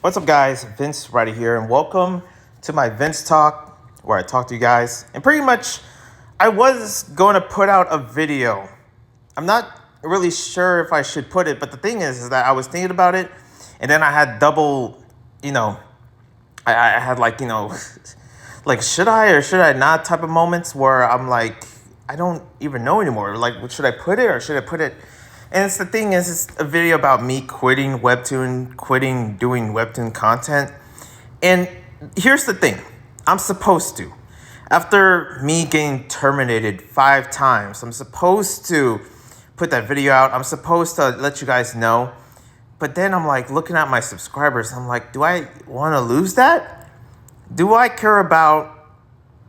What's up, guys? Vince right here, and welcome to my VinzTalk, where I talk to you guys. And pretty much, I was going to put out a video. I'm not really sure if I should put it, but the thing is that I was thinking about it, and then I had double, you know, I had like should I or should I not type of moments where I'm like, I don't even know anymore. Like, should I put it or should I put it? And it's the thing is, it's a video about me quitting Webtoon, quitting doing Webtoon content. And here's the thing, I'm supposed to. After me getting terminated 5 times, I'm supposed to put that video out. I'm supposed to let you guys know. But then I'm like looking at my subscribers. I'm like, do I want to lose that? Do I care about,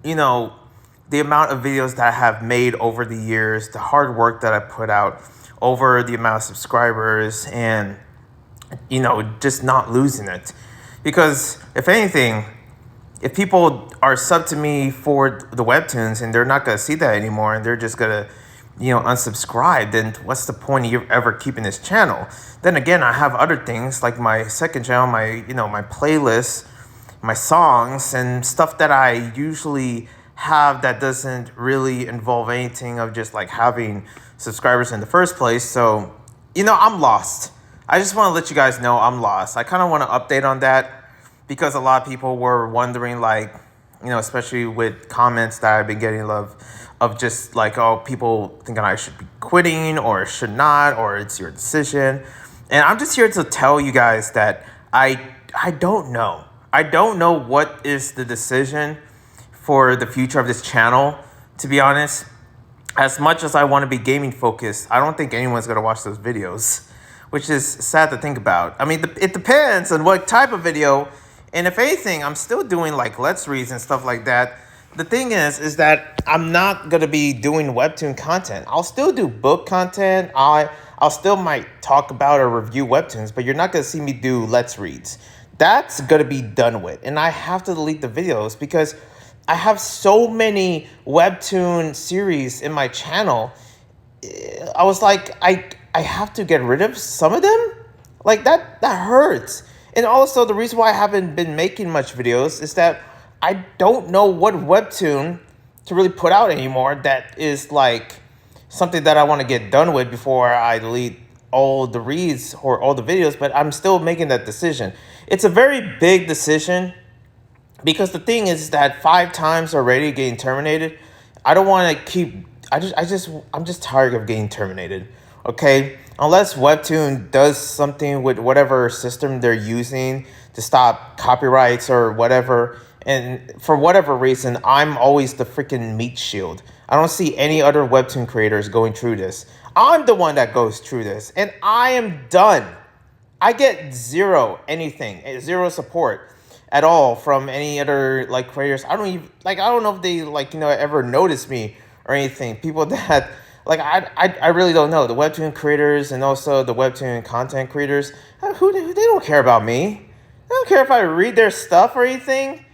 the amount of videos that I have made over the years, the hard work that I put out over the amount of subscribers, and, just not losing it? Because if anything, if people are sub to me for the Webtoons and they're not going to see that anymore and they're just going to, unsubscribe, then what's the point of you ever keeping this channel? Then again, I have other things like my second channel, my playlist, my songs, and stuff that I usually have that doesn't really involve anything of just like having subscribers in the first place. So, I'm lost. I just want to let you guys know I'm lost. I kind of want to update on that because a lot of people were wondering, like, especially with comments that I've been getting of just like, oh, people thinking I should be quitting or should not, or it's your decision. And I'm just here to tell you guys that I don't know. I don't know what is the decision for the future of this channel, to be honest. As much as I want to be gaming focused, I don't think anyone's going to watch those videos, which is sad to think about. I mean, it depends on what type of video. And if anything, I'm still doing like Let's Reads and stuff like that. The thing is that I'm not going to be doing Webtoon content. I'll still do book content. I'll still might talk about or review Webtoons, but you're not going to see me do Let's Reads. That's going to be done with. And I have to delete the videos because I have so many Webtoon series in my channel. I was like, I have to get rid of some of them? Like, that hurts. And also, the reason why I haven't been making much videos is that I don't know what Webtoon to really put out anymore that is like something that I want to get done with before I delete all the reads or all the videos, but I'm still making that decision. It's a very big decision because the thing is that 5 times already getting terminated, I don't want to keep, I'm just tired of getting terminated, okay? Unless Webtoon does something with whatever system they're using to stop copyrights or whatever, and for whatever reason, I'm always the freaking meat shield. I don't see any other Webtoon creators going through this. I'm the one that goes through this, and I am done. I get zero support at all from any other like creators. I don't know if they ever notice me or anything. People that like I really don't know. The Webtoon creators and also the Webtoon content creators, they don't care about me. They don't care if I read their stuff or anything.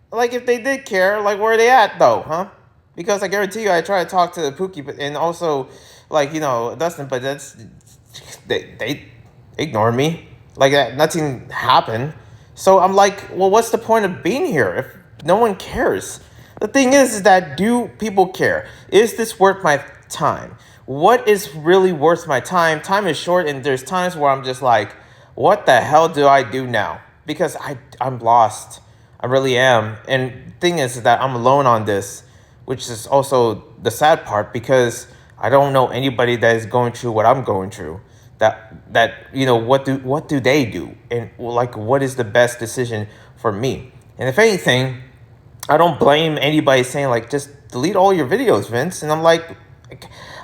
Like, if they did care, like, where are they at though, huh? Because I guarantee you, I try to talk to the Pookie, but and also Dustin, but they ignore me. Like, that nothing happened. So I'm like, well, what's the point of being here if no one cares? The thing is that, do people care? Is this worth my time? What is really worth my time? Time is short, and there's times where I'm just like, what the hell do I do now? Because I'm lost. I really am. And the thing is that I'm alone on this, which is also the sad part, because I don't know anybody that is going through what I'm going through. What do they do? And like, what is the best decision for me? And if anything, I don't blame anybody saying like, just delete all your videos, Vince. And I'm like,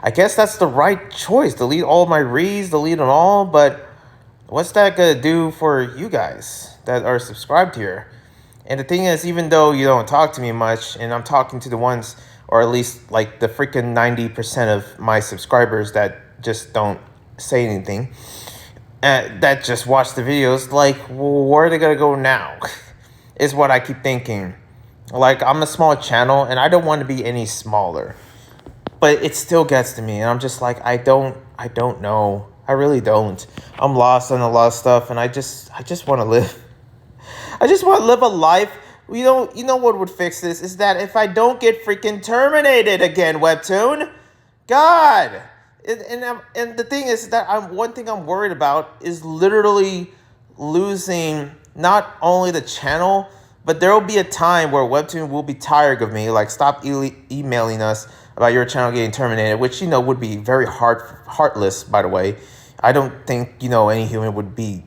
I guess that's the right choice. Delete all my reads, delete them all. But what's that gonna do for you guys that are subscribed here? And the thing is, even though you don't talk to me much, and I'm talking to the ones, or at least like the freaking 90% of my subscribers that just don't say anything, that just watch the videos, like, well, where are they gonna go now? Is what I keep thinking. Like, I'm a small channel, and I don't want to be any smaller. But it still gets to me, and I'm just like, I don't know. I really don't. I'm lost on a lot of stuff, and I just want to live. I just want to live a life. You know what would fix this is that if I don't get freaking terminated again, Webtoon. God. And the thing is that one thing I'm worried about is literally losing not only the channel, but there will be a time where Webtoon will be tired of me. Like, stop emailing us about your channel getting terminated, which, would be very heartless, by the way. I don't think, any human would be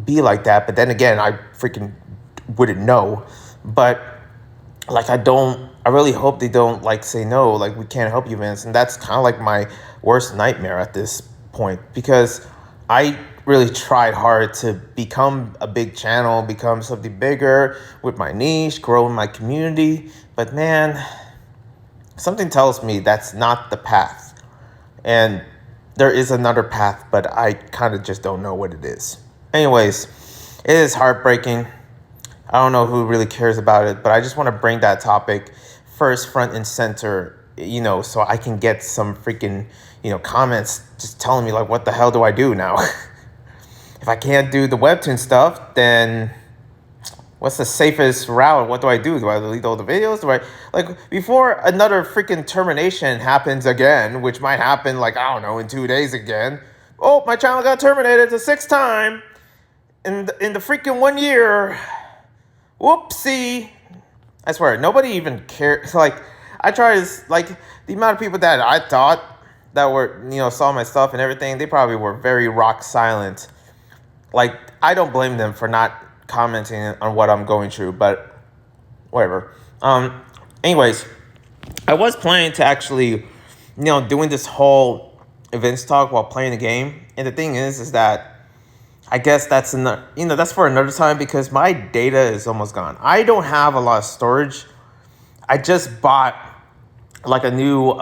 like that. But then again, I freaking wouldn't know. But, like, I really hope they don't, like, say no, like, we can't help you, Vince. And that's kind of like my worst nightmare at this point, because I really tried hard to become a big channel, become something bigger with my niche, grow in my community. But man, something tells me that's not the path. And there is another path, but I kind of just don't know what it is. Anyways, it is heartbreaking. I don't know who really cares about it, but I just want to bring that topic first, front and center, so I can get some freaking, comments just telling me, like, what the hell do I do now? If I can't do the Webtoon stuff, then what's the safest route? What do I do? Do I delete all the videos? Before another freaking termination happens again, which might happen, like, I don't know, in 2 days again. Oh, my channel got terminated the 6th time in the freaking 1 year. Whoopsie. I swear, nobody even cares. Like, I try to, like, the amount of people that I thought that were, saw my stuff and everything, they probably were very rock silent. Like, I don't blame them for not commenting on what I'm going through, but whatever. Anyways, I was planning to actually, doing this whole VinzTalk while playing the game. And the thing is that I guess that's that's for another time, because my data is almost gone. I don't have a lot of storage. I just bought like a new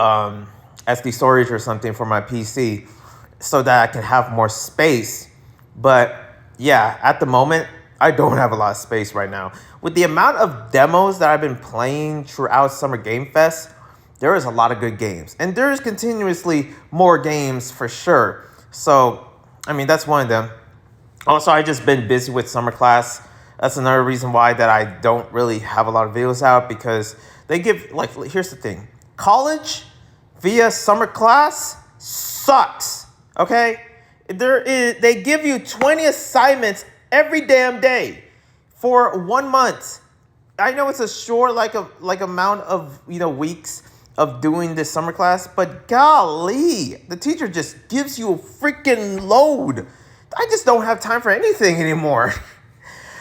SD storage or something for my PC so that I can have more space. But yeah, at the moment, I don't have a lot of space right now. With the amount of demos that I've been playing throughout Summer Game Fest, there is a lot of good games. And there's continuously more games for sure. So, that's one of them. Also, I just been busy with summer class. That's another reason why that I don't really have a lot of videos out, because they give, like, here's the thing. College via summer class sucks, okay? They give you 20 assignments every damn day for 1 month. I know it's a short, amount of, weeks of doing this summer class, but golly, the teacher just gives you a freaking load. I just don't have time for anything anymore.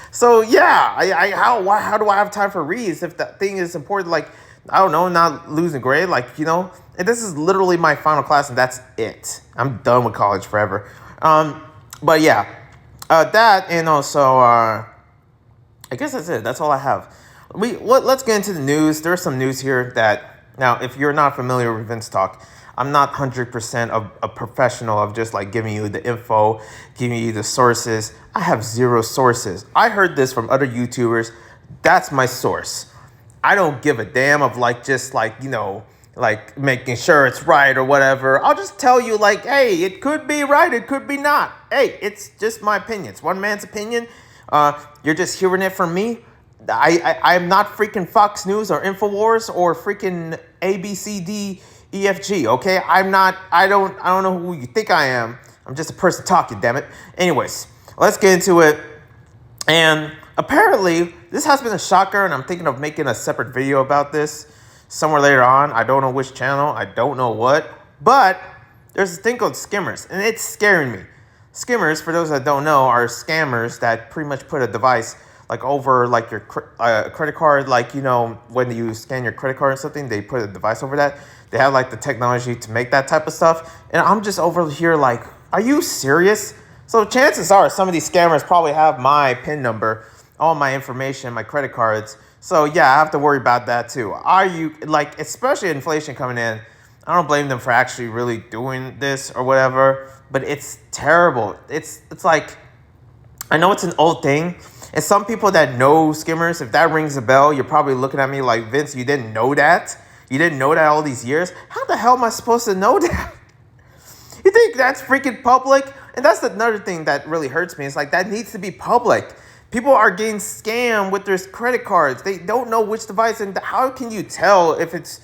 So yeah, how do I have time for reads if that thing is important? Like, I don't know, not losing grade, and this is literally my final class, and that's it. I'm done with college forever. But yeah, that, and also, I guess that's it. That's all I have. Let's get into the news. There's some news here that, now, if you're not familiar with VinzTalk, I'm not 100% a professional of just like giving you the info, giving you the sources. I have zero sources. I heard this from other YouTubers. That's my source. I don't give a damn of just making sure it's right or whatever. I'll just tell you hey, it could be right, it could be not. Hey, it's just my opinion. It's one man's opinion. You're just hearing it from me. I'm not freaking Fox News or InfoWars or freaking ABCD EFG, okay? I don't know who you think I am. I'm just a person talking, damn it. Anyways, let's get into it. And apparently, this has been a shocker, and I'm thinking of making a separate video about this somewhere later on. I don't know which channel, I don't know what, but there's a thing called Skimmers, and it's scaring me. Skimmers, for those that don't know, are scammers that pretty much put a device over your credit card, when you scan your credit card or something, they put a device over that. They have the technology to make that type of stuff. And I'm just over here are you serious? So chances are some of these scammers probably have my PIN number, all my information, my credit cards. So yeah, I have to worry about that too. Are you, especially inflation coming in, I don't blame them for actually really doing this or whatever, but it's terrible. It's I know it's an old thing. And some people that know Skimmers, if that rings a bell, you're probably looking at me like, Vince, you didn't know that? You didn't know that all these years? How the hell am I supposed to know that? You think that's freaking public? And that's another thing that really hurts me. It's that needs to be public. People are getting scammed with their credit cards. They don't know which device, and how can you tell if it's,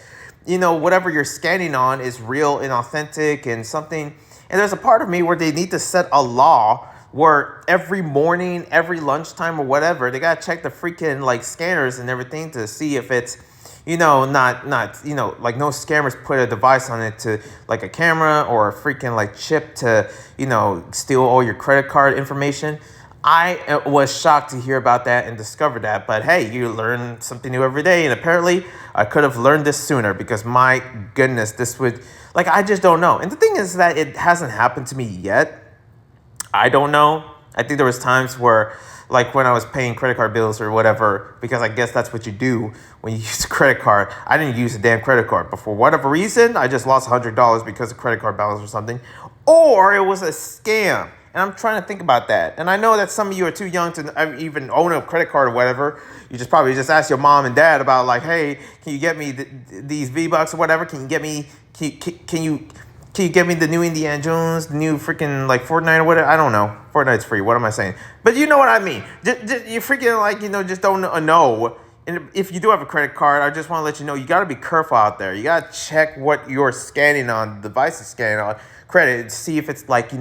whatever you're scanning on is real and authentic and something? And there's a part of me where they need to set a law where every morning, every lunchtime or whatever, they gotta check the freaking like scanners and everything to see if it's, not, like no scammers put a device on it to like a camera or a freaking like chip to, steal all your credit card information. I was shocked to hear about that and discover that. But hey, you learn something new every day. And apparently I could have learned this sooner because my goodness, this would, like, I just don't know. And the thing is that it hasn't happened to me yet. I don't know. I think there was times where, like when I was paying credit card bills or whatever, because I guess that's what you do when you use a credit card. I didn't use a damn credit card, but for whatever reason, I just lost $100 because of credit card balance or something. Or it was a scam. And I'm trying to think about that. And I know that some of you are too young to even own a credit card or whatever. You just probably just ask your mom and dad about like, hey, can you get me these V-Bucks or whatever? Can you get me, can you get me the new Indiana Jones, the new freaking like Fortnite or whatever? I don't know. Fortnite's free. What am I saying? But you know what I mean. You freaking like, just don't know. And if you do have a credit card, I just want to let you know, you got to be careful out there. You got to check what you're scanning on, the device is scanning on credit. See if it's like,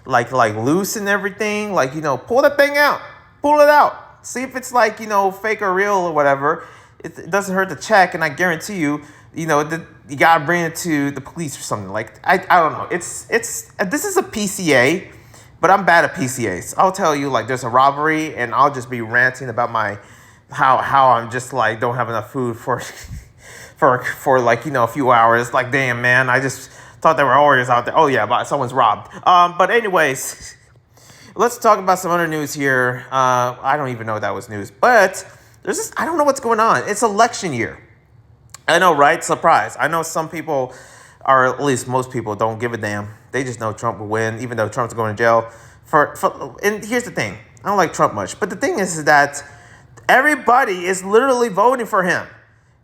like loose and everything. Like, pull that thing out. Pull it out. See if it's like, fake or real or whatever. It doesn't hurt to check. And I guarantee you, you got to bring it to the police or something. Like, I don't know. This is a PCA, but I'm bad at PCAs. I'll tell you, like, there's a robbery and I'll just be ranting about how I'm just like don't have enough food for like a few hours. Like, damn, man, I just thought there were warriors out there. Oh yeah, but someone's robbed. But anyways, let's talk about some other news here. I don't even know if that was news, but there's this, I don't know what's going on. It's election year. I know, right? Surprise. I know some people, or at least most people, don't give a damn. They just know Trump will win, even though Trump's going to jail. And here's the thing. I don't like Trump much, but the thing is that everybody is literally voting for him.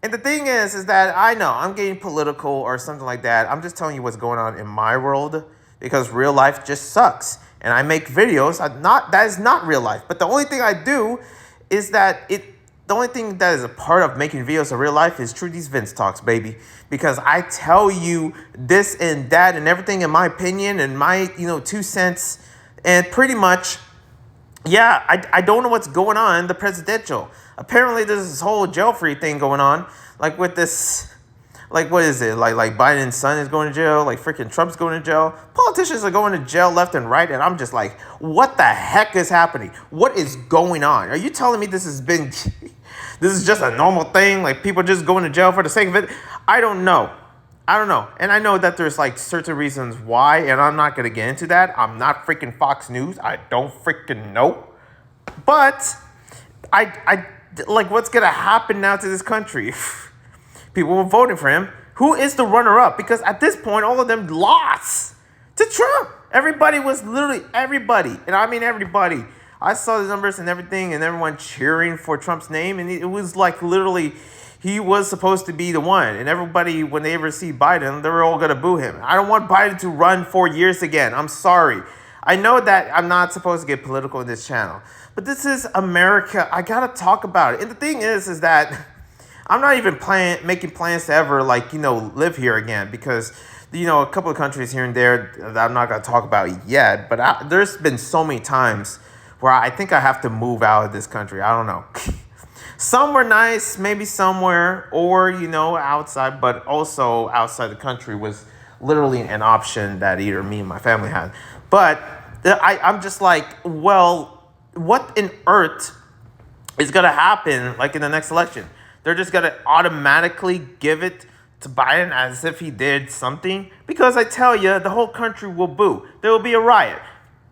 And the thing is that I know I'm getting political or something like that. I'm just telling you what's going on in my world because real life just sucks. And I make videos. That is not real life. But the only thing I do is that the only thing that is a part of making videos of real life is through these VinzTalks, baby. Because I tell you this and that and everything in my opinion and my 2 cents. And pretty much, yeah, I don't know what's going on in the presidential. Apparently, there's this whole jail-free thing going on. Like with this, like what is it? Like Biden's son is going to jail. Like freaking Trump's going to jail. Politicians are going to jail left and right. And I'm just like, what the heck is happening? What is going on? Are you telling me this is just a normal thing? Like people just going to jail for the sake of it? I don't know. And I know that there's like certain reasons why, and I'm not going to get into that. I'm not freaking Fox News. I don't freaking know. But I like what's going to happen now to this country. People were voting for him. Who is the runner-up? Because at this point, all of them lost to Trump. Everybody was literally everybody. And I mean everybody. I saw the numbers and everything and everyone cheering for Trump's name. And it was like literally he was supposed to be the one. And everybody, when they ever see Biden, they were all going to boo him. I don't want Biden to run 4 years again. I'm sorry. I know that I'm not supposed to get political in this channel. But this is America. I got to talk about it. And the thing is that I'm not even making plans to ever, live here again. Because, a couple of countries here and there that I'm not going to talk about yet. But there's been so many times where I think I have to move out of this country. I don't know. Somewhere nice, maybe somewhere, or, outside. But also outside the country was literally an option that either me and my family had. But I'm just like, well, what in earth is going to happen, like, in the next election? They're just going to automatically give it to Biden as if he did something? Because I tell you, the whole country will boo. There will be a riot.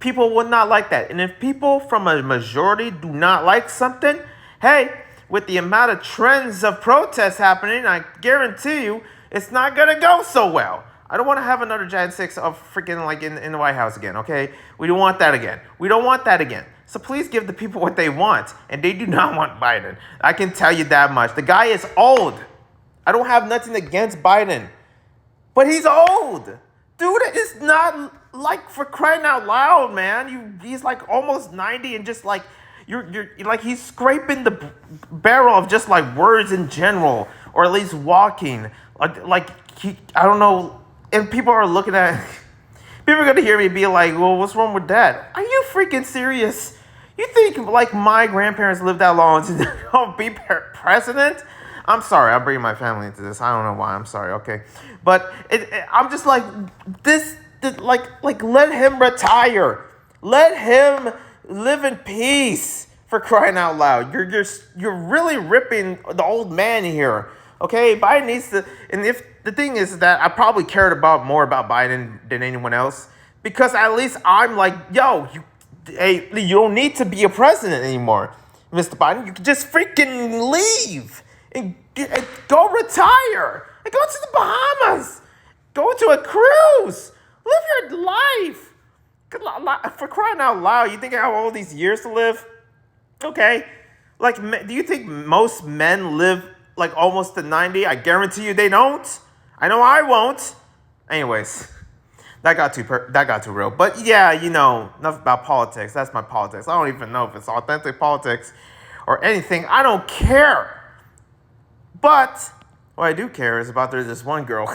People will not like that. And if people from a majority do not like something, hey, with the amount of trends of protests happening, I guarantee you it's not going to go so well. I don't want to have another Jan 6 of freaking like in the White House again, okay? We don't want that again. We don't want that again. So please give the people what they want. And they do not want Biden. I can tell you that much. The guy is old. I don't have nothing against Biden. But he's old. Dude, it's not like for crying out loud, man. He's like almost 90 and just like, You're like he's scraping the barrel of just like words in general, or at least walking. I don't know, and people are looking at. People are gonna hear me be like, "Well, what's wrong with that? Are you freaking serious? You think like my grandparents lived that long to don't be president?" I'm sorry, I'm bringing my family into this. I don't know why. I'm sorry. Okay, but I'm just like like let him retire. Let him live in peace, for crying out loud. You're really ripping the old man here. Okay, Biden needs to. And if the thing is that I probably cared more about Biden than anyone else, because at least I'm like, yo, you don't need to be a president anymore, Mr. Biden. You can just freaking leave and go retire and go to the Bahamas, go to a cruise, live your life. For crying out loud, you think I have all these years to live? Okay, like, do you think most men live like almost to 90? I guarantee you they don't. I know I won't. Anyways, that got too real. But yeah, enough about politics. That's my politics. I don't even know if it's authentic politics or anything. I don't care. But what I do care is about there's this one girl.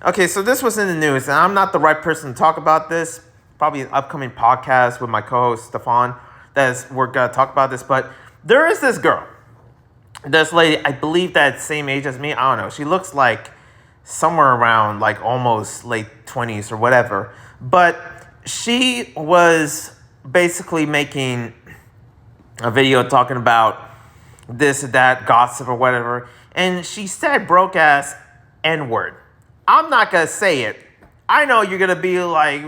Okay, so this was in the news, and I'm not the right person to talk about this. Probably an upcoming podcast with my co-host Stefan. We're gonna talk about this. But there is this girl. This lady, I believe that same age as me. I don't know. She looks like somewhere around like almost late 20s or whatever. But she was basically making a video talking about this, that, gossip or whatever. And she said broke ass N-word. I'm not going to say it. I know you're going to be like,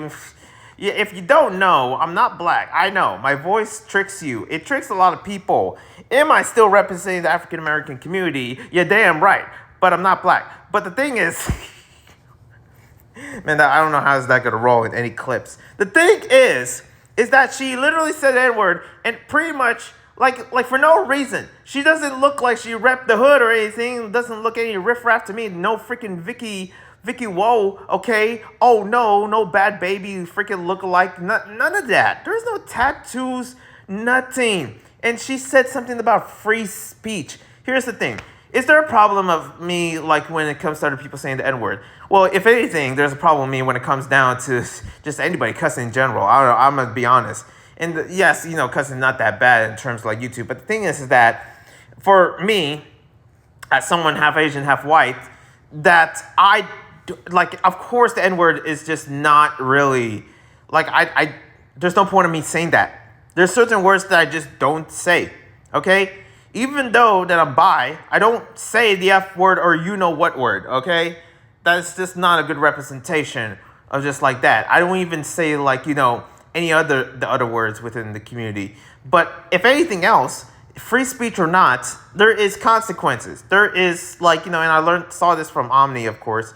if you don't know, I'm not black. I know. My voice tricks you. It tricks a lot of people. Am I still representing the African American community? You're damn right. But I'm not black. But the thing is, man, I don't know how is that going to roll in any clips. The thing is that she literally said the N-word and pretty much, like for no reason. She doesn't look like she repped the hood or anything. Doesn't look any riffraff to me. No freaking Vicky Whoa, okay? Oh, no bad baby freaking look-alike. None of that. There's no tattoos, nothing. And she said something about free speech. Here's the thing. Is there a problem of me, like, when it comes to other people saying the N-word? Well, if anything, there's a problem with me when it comes down to just anybody cussing in general. I don't know, I'm going to be honest. And yes, cussing not that bad in terms of, like, YouTube. But the thing is that for me, as someone half Asian, half white, that of course the N-word is just not really, like, there's no point in me saying that. There's certain words that I just don't say, okay? Even though that I'm bi, I don't say the F word or you-know-what word, okay? That's just not a good representation of just like that. I don't even say, like, the other words within the community. But if anything else, free speech or not, there is consequences. There is, like, and I saw this from Omni, of course,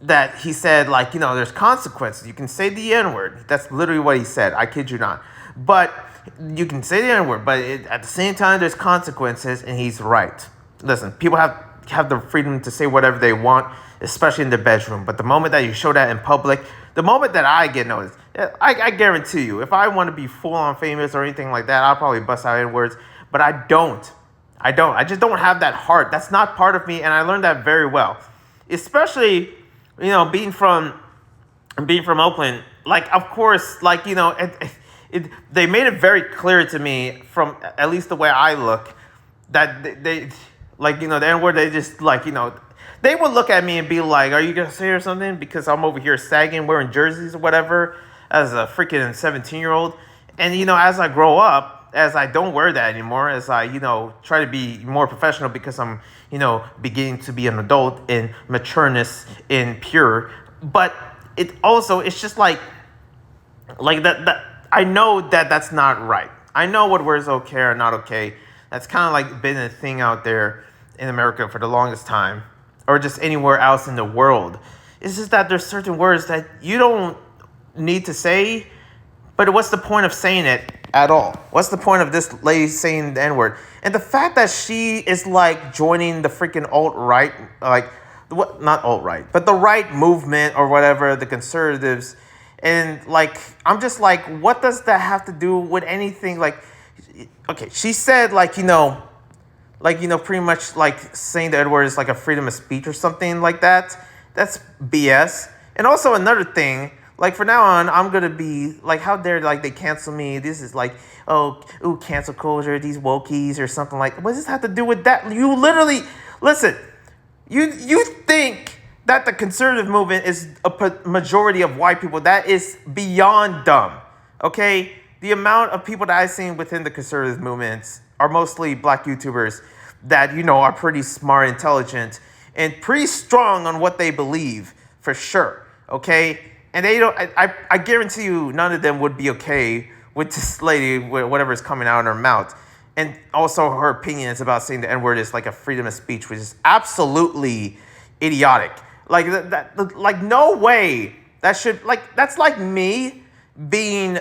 that he said, like, there's consequences. You can say the N-word. That's literally what he said. I kid you not. But you can say the N-word, but at the same time, there's consequences, and he's right. Listen, people have the freedom to say whatever they want, especially in their bedroom. But the moment that you show that in public, the moment that I get noticed, I guarantee you, if I want to be full-on famous or anything like that, I'll probably bust out N-words. But I don't. I just don't have that heart. That's not part of me, and I learned that very well. Especially, being from Oakland. Like, of course, like, they made it very clear to me, from at least the way I look, that they like, the N-word, they just, like, they would look at me and be like, are you going to say or something? Because I'm over here sagging, wearing jerseys or whatever, as a freaking 17-year-old. And, as I grow up, as I don't wear that anymore, as I, try to be more professional because I'm, beginning to be an adult in matureness, in pure. But it's just like that I know that that's not right. I know what words okay or not okay. That's kind of like been a thing out there in America for the longest time, or just anywhere else in the world. It's just that there's certain words that you don't need to say, but what's the point of saying it at all? What's the point of this lady saying the N-word? And the fact that she is like joining the freaking alt-right, like, not alt-right, but the right movement or whatever, the conservatives, And like, I'm just like, what does that have to do with anything? Like, okay, she said pretty much like saying the N-word is like a freedom of speech or something like that. That's BS. And also another thing, like for now on, I'm gonna be like, how dare like they cancel me? This is like, oh, ooh, cancel culture, these wokies or something like. What does this have to do with that? You literally listen. You think that the conservative movement is a majority of white people? That is beyond dumb. Okay, the amount of people that I've seen within the conservative movements are mostly black YouTubers that are pretty smart, intelligent, and pretty strong on what they believe for sure. Okay, and they don't. I guarantee you, none of them would be okay with this lady, whatever is coming out of her mouth. And also her opinions about saying the N-word is like a freedom of speech, which is absolutely idiotic. Like like no way that should, like, that's like me being,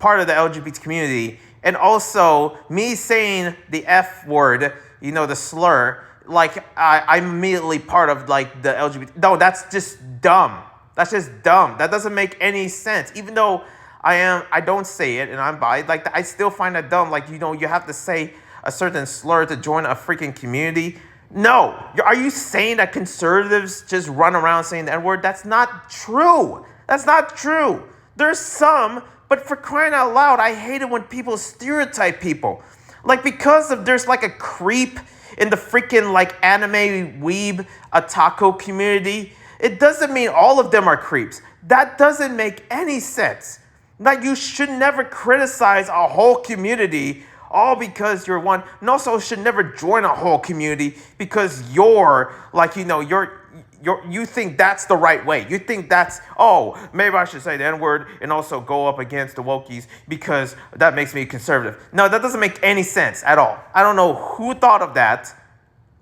part of the LGBT community and also me saying the F word, the slur, like I'm immediately part of like the LGBT. No, that's just dumb. That's just dumb. That doesn't make any sense. Even though I don't say it and I'm bi, like I still find that dumb. Like, you have to say a certain slur to join a freaking community. No. Are you saying that conservatives just run around saying the N-word? That's not true. That's not true. There's some, but for crying out loud, I hate it when people stereotype people. Like, because of there's like a creep in the freaking like anime weeb otaku community, it doesn't mean all of them are creeps. That doesn't make any sense. Like, you should never criticize a whole community all because you're one, and also should never join a whole community because you're like, you think that's the right way. You think that's, oh, maybe I should say the N-word and also go up against the wokies because that makes me conservative. No, that doesn't make any sense at all. I don't know who thought of that,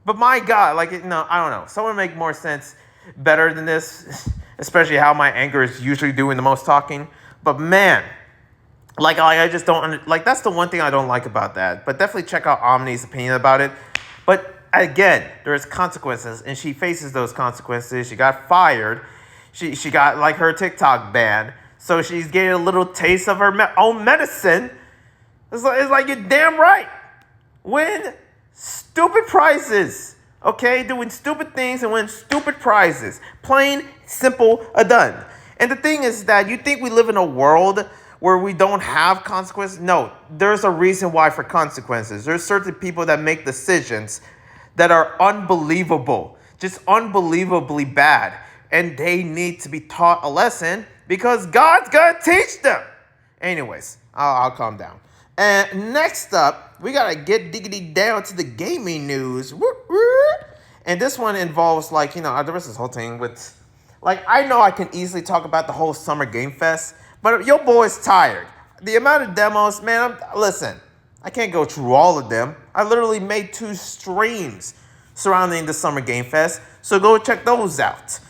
but my God, like, no, I don't know. Someone make more sense better than this, especially how my anger is usually doing the most talking. But man, like I just don't like. That's the one thing I don't like about that. But definitely check out Omni's opinion about it. But again, there's consequences, and she faces those consequences. She got fired. She got like her TikTok banned. So she's getting a little taste of her own medicine. It's like you're damn right. Win stupid prizes. Okay, doing stupid things and win stupid prizes. Plain, simple, done. And the thing is that you think we live in a world where we don't have consequences? No, there's a reason why for consequences. There's certain people that make decisions that are unbelievable, just unbelievably bad. And they need to be taught a lesson because God's gonna teach them. Anyways, I'll calm down. And next up, we gotta get diggity down to the gaming news. And this one involves like, there was this whole thing with, like, I know I can easily talk about the whole Summer Game Fest, but your boy's tired. The amount of demos, man, listen, I can't go through all of them. I literally made 2 streams surrounding the Summer Game Fest, so go check those out.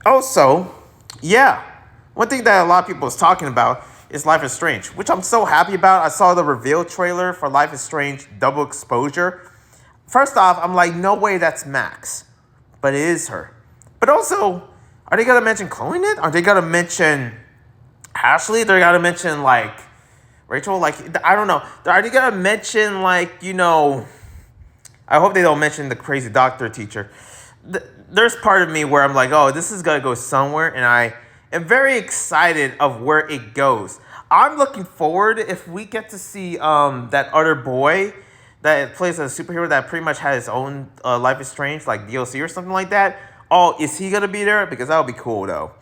Also, yeah, one thing that a lot of people is talking about is Life is Strange, which I'm so happy about. I saw the reveal trailer for Life is Strange Double Exposure. First off, I'm like, no way that's Max, but it is her. But also, are they going to mention Chloe in it? Are they going to mention Ashley? They're going to mention, like, Rachel? Like, I don't know. Are they going to mention, like, I hope they don't mention the crazy doctor teacher. There's part of me where I'm like, oh, this is going to go somewhere, and I am very excited of where it goes. I'm looking forward if we get to see that other boy that plays a superhero that pretty much has his own Life is Strange, like DLC or something like that. Oh, is he going to be there? Because that would be cool, though.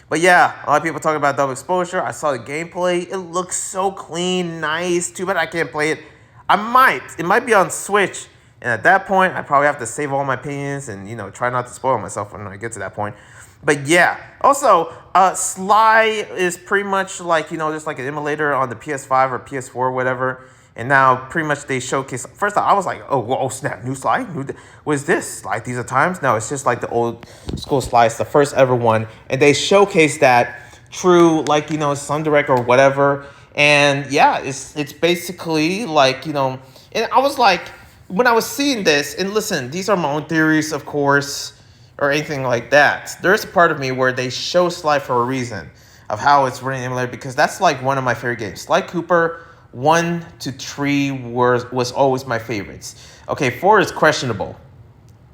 But yeah, a lot of people talk about Double Exposure. I saw the gameplay. It looks so clean, nice. Too bad I can't play it. I might. It might be on Switch. And at that point, I probably have to save all my opinions and, try not to spoil myself when I get to that point. But yeah. Also, Sly is pretty much like, just like an emulator on the PS5 or PS4 or whatever. And now pretty much they showcase. First off, I was like, oh snap, new Sly? What is this? Sly These Are Times? No, it's just like the old school Sly. It's the first ever one. And they showcase that through like, Sun Direct or whatever. And yeah, it's basically like, and I was like, when I was seeing this, and listen, these are my own theories, of course, or anything like that. There's a part of me where they show Sly for a reason. of how it's running emulator, because that's like one of my favorite games. Sly Cooper 1 to 3 was always my favorites. Okay, 4 is questionable.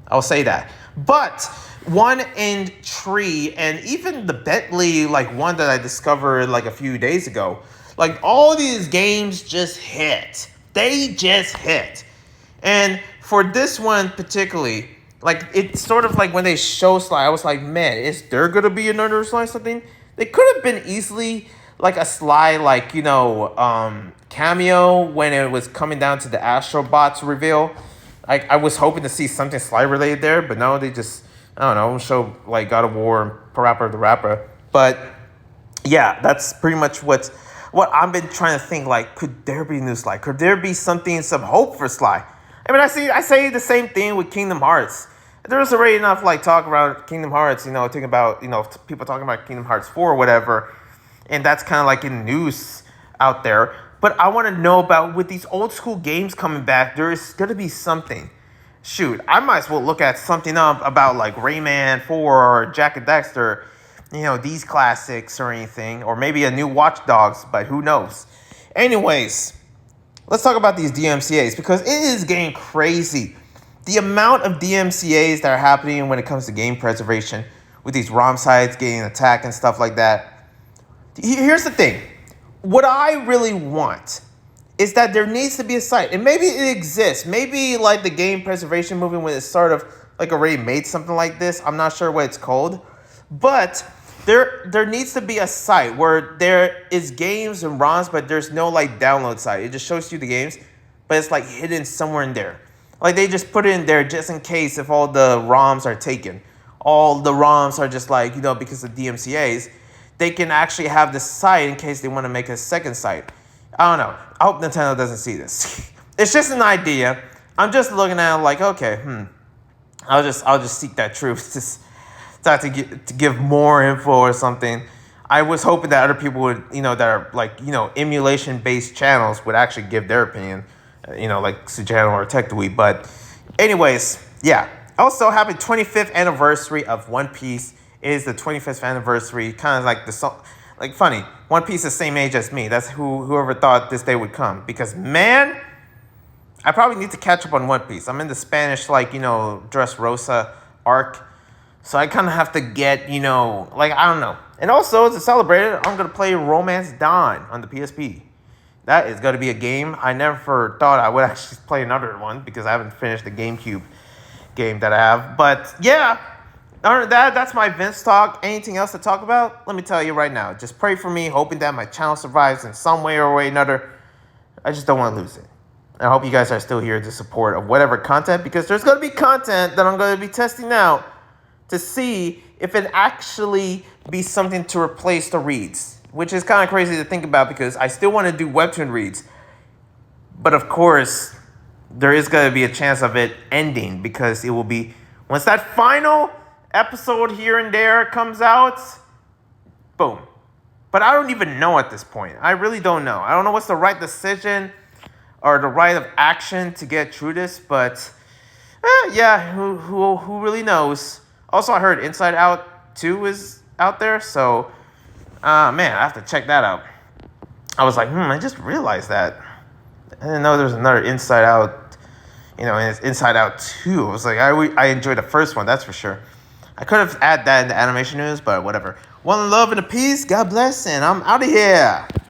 I'll say that. But 1 and 3, and even the Bentley like one that I discovered like a few days ago, like all these games just hit. They just hit. And for this one particularly, like it's sort of like when they show Sly, I was like, man, is there gonna be another Sly something? They could have been easily like a Sly, like, cameo when it was coming down to the Astrobots reveal. I was hoping to see something Sly related there, but no, they just, I don't know, show like God of War and Parappa the Rapper. But yeah, that's pretty much what I've been trying to think. Like, could there be new Sly? Could there be some hope for Sly? I mean, I say the same thing with Kingdom Hearts. There was already enough like talk about Kingdom Hearts, thinking about people talking about Kingdom Hearts 4 or whatever, and that's kind of like in news out there. But I want to know about, with these old school games coming back, there is going to be something. Shoot, I might as well look at something up about like Rayman 4 or Jack and Dexter, these classics or anything, or maybe a new Watch Dogs, but who knows. Anyways, let's talk about these DMCAs, because it is getting crazy. The amount of DMCAs that are happening when it comes to game preservation, with these ROM sites getting attacked and stuff like that. Here's the thing. What I really want is that there needs to be a site, and maybe it exists. Maybe like the game preservation movement, when it's sort of like already made something like this. I'm not sure what it's called, but there needs to be a site where there is games and ROMs, but there's no like download site. It just shows you the games, but it's like hidden somewhere in there. Like they just put it in there just in case if all the ROMs are taken. All the ROMs are just like, because of DMCAs, they can actually have the site in case they want to make a second site. I don't know. I hope Nintendo doesn't see this. It's just an idea. I'm just looking at it like, okay, I'll just seek that truth. Just try to give more info or something. I was hoping that other people would, that are like, emulation-based channels would actually give their opinion, like Sujano or TechDweeb. But anyways, yeah. Also, happy 25th anniversary of One Piece. It is the 25th anniversary, kind of like funny. One Piece is the same age as me. That's whoever thought this day would come. Because, man, I probably need to catch up on One Piece. I'm in the Spanish, Dressrosa arc. So I kind of have to get, I don't know. And also, to celebrate it, I'm going to play Romance Dawn on the PSP. That is going to be a game. I never thought I would actually play another one because I haven't finished the GameCube game that I have. But, yeah. Other than that, that's my Vince talk. Anything else to talk about? Let me tell you right now. Just pray for me, hoping that my channel survives in some way or another. I just don't want to lose it. I hope you guys are still here to support of whatever content, because there's going to be content that I'm going to be testing out to see if it actually be something to replace the reads, which is kind of crazy to think about because I still want to do webtoon reads. But of course, there is going to be a chance of it ending, because it will be, once that final episode here and there comes out, boom. But I don't even know at this point. I really don't know. I don't know what's the right decision or the right of action to get through this, but yeah, who really knows? Also, I heard Inside Out 2 is out there, so man, I have to check that out. I was like, I just realized that. I didn't know there was another Inside Out, and it's Inside Out 2. I was like, I enjoyed the first one, that's for sure. I could have added that in the animation news, but whatever. One love and a peace. God bless, and I'm out of here.